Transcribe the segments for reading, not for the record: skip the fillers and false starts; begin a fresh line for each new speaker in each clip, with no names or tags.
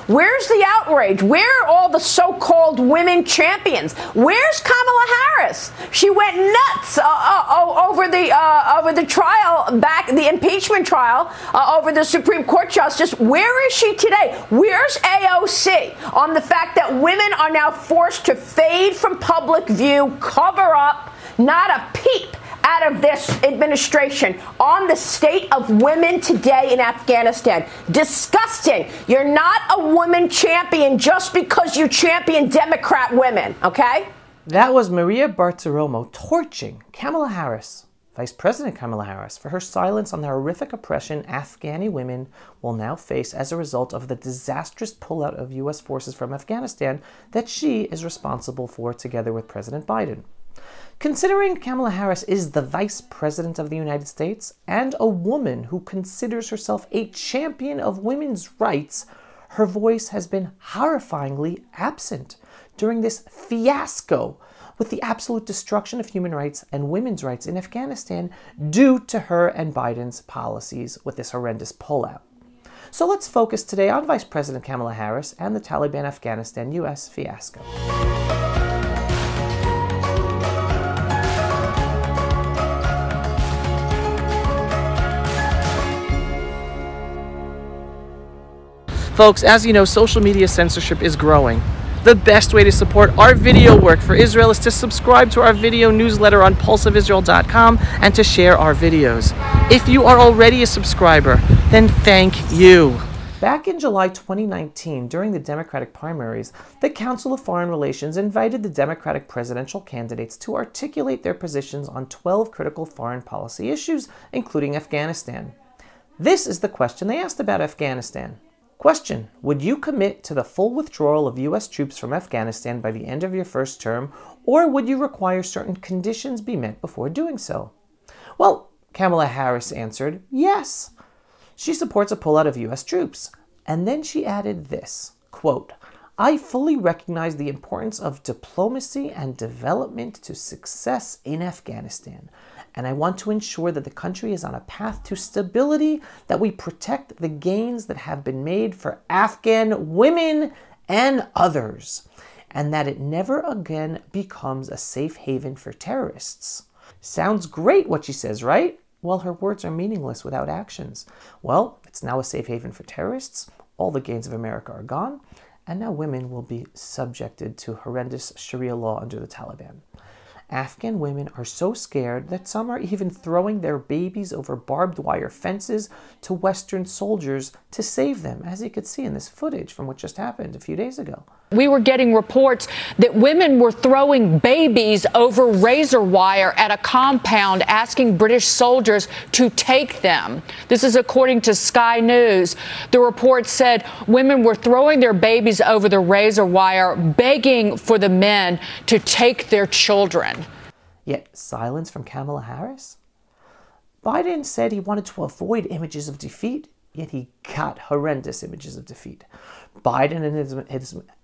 Where's the outrage? Where are all the so-called women champions? Where's Kamala Harris? She went nuts over the trial back, the impeachment trial over the Supreme Court justice. Where is she today? Where's AOC on the fact that women are now forced to fade from public view, cover up, not a peep out of this administration on the state of women today in Afghanistan? Disgusting. You're not a woman champion just because you champion Democrat women, okay?
That was Maria Bartiromo torching Kamala Harris, Vice President Kamala Harris, for her silence on the horrific oppression Afghani women will now face as a result of the disastrous pullout of U.S. forces from Afghanistan that she is responsible for together with President Biden. Considering Kamala Harris is the Vice President of the United States and a woman who considers herself a champion of women's rights, her voice has been horrifyingly absent during this fiasco with the absolute destruction of human rights and women's rights in Afghanistan due to her and Biden's policies with this horrendous pullout. So let's focus today on Vice President Kamala Harris and the Taliban Afghanistan U.S. fiasco. Folks, as you know, social media censorship is growing. The best way to support our video work for Israel is to subscribe to our video newsletter on pulseofisrael.com and to share our videos. If you are already a subscriber, then thank you. Back in July 2019, during the Democratic primaries, the Council of Foreign Relations invited the Democratic presidential candidates to articulate their positions on 12 critical foreign policy issues, including Afghanistan. This is the question they asked about Afghanistan. Question: would you commit to the full withdrawal of U.S. troops from Afghanistan by the end of your first term, or would you require certain conditions be met before doing so? Well, Kamala Harris answered yes. She supports a pullout of U.S. troops. And then she added this, quote, "I fully recognize the importance of diplomacy and development to success in Afghanistan, and I want to ensure that the country is on a path to stability, that we protect the gains that have been made for Afghan women and others, and that it never again becomes a safe haven for terrorists." Sounds great what she says, right? Well, her words are meaningless without actions. Well, it's now a safe haven for terrorists, all the gains of America are gone, and now women will be subjected to horrendous Sharia law under the Taliban. Afghan women are so scared that some are even throwing their babies over barbed wire fences to Western soldiers to save them, as you could see in this footage from what just happened a few days ago.
We were getting reports that women were throwing babies over razor wire at a compound, asking British soldiers to take them. This is according to Sky News. The report said women were throwing their babies over the razor wire, begging for the men to take their children.
Yet silence from Kamala Harris? Biden said he wanted to avoid images of defeat, yet he got horrendous images of defeat. Biden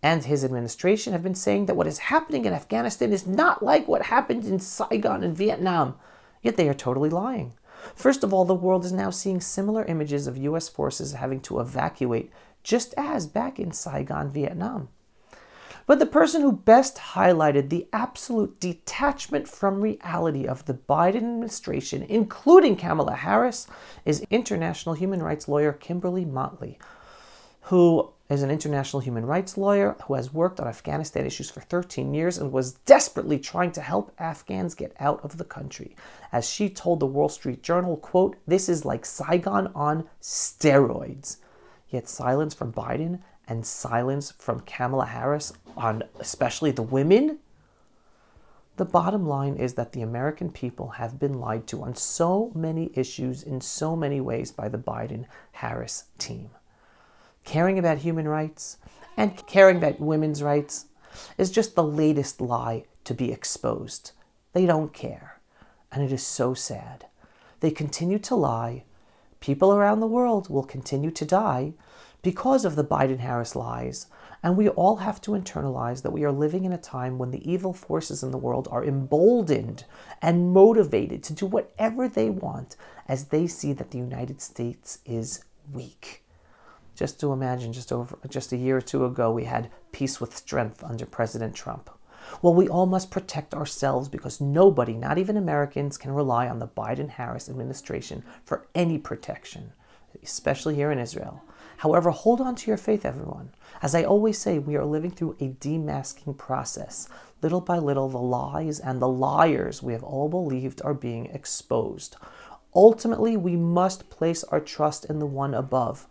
and his administration have been saying that what is happening in Afghanistan is not like what happened in Saigon and Vietnam, yet they are totally lying. First of all, the world is now seeing similar images of U.S. forces having to evacuate, just as back in Saigon, Vietnam. But the person who best highlighted the absolute detachment from reality of the Biden administration, including Kamala Harris, is international human rights lawyer Kimberly Motley, who is an international human rights lawyer who has worked on Afghanistan issues for 13 years and was desperately trying to help Afghans get out of the country. As she told the Wall Street Journal, quote, "This is like Saigon on steroids." Yet silence from Biden and silence from Kamala Harris on especially the women. The bottom line is that the American people have been lied to on so many issues in so many ways by the Biden-Harris team. Caring about human rights and caring about women's rights is just the latest lie to be exposed. They don't care, and it is so sad. They continue to lie. People around the world will continue to die because of the Biden-Harris lies, and we all have to internalize that we are living in a time when the evil forces in the world are emboldened and motivated to do whatever they want as they see that the United States is weak. Just to imagine, just a year or two ago, we had peace with strength under President Trump. Well, we all must protect ourselves because nobody, not even Americans, can rely on the Biden-Harris administration for any protection, especially here in Israel. However, hold on to your faith, everyone. As I always say, we are living through a demasking process. Little by little, the lies and the liars we have all believed are being exposed. Ultimately, we must place our trust in the one above.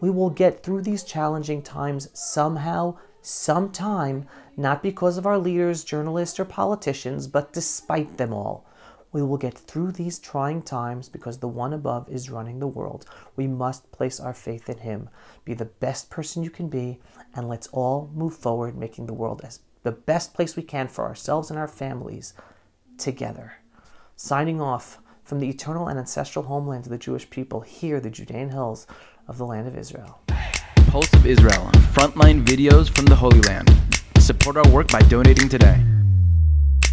We will get through these challenging times somehow, sometime, not because of our leaders, journalists, or politicians, but despite them all. We will get through these trying times because the one above is running the world. We must place our faith in him. Be the best person you can be, and let's all move forward, making the world as the best place we can for ourselves and our families together. Signing off from the eternal and ancestral homeland of the Jewish people, here, the Judean hills of the land of Israel.
Pulse of Israel, frontline videos from the Holy Land. Support our work by donating today.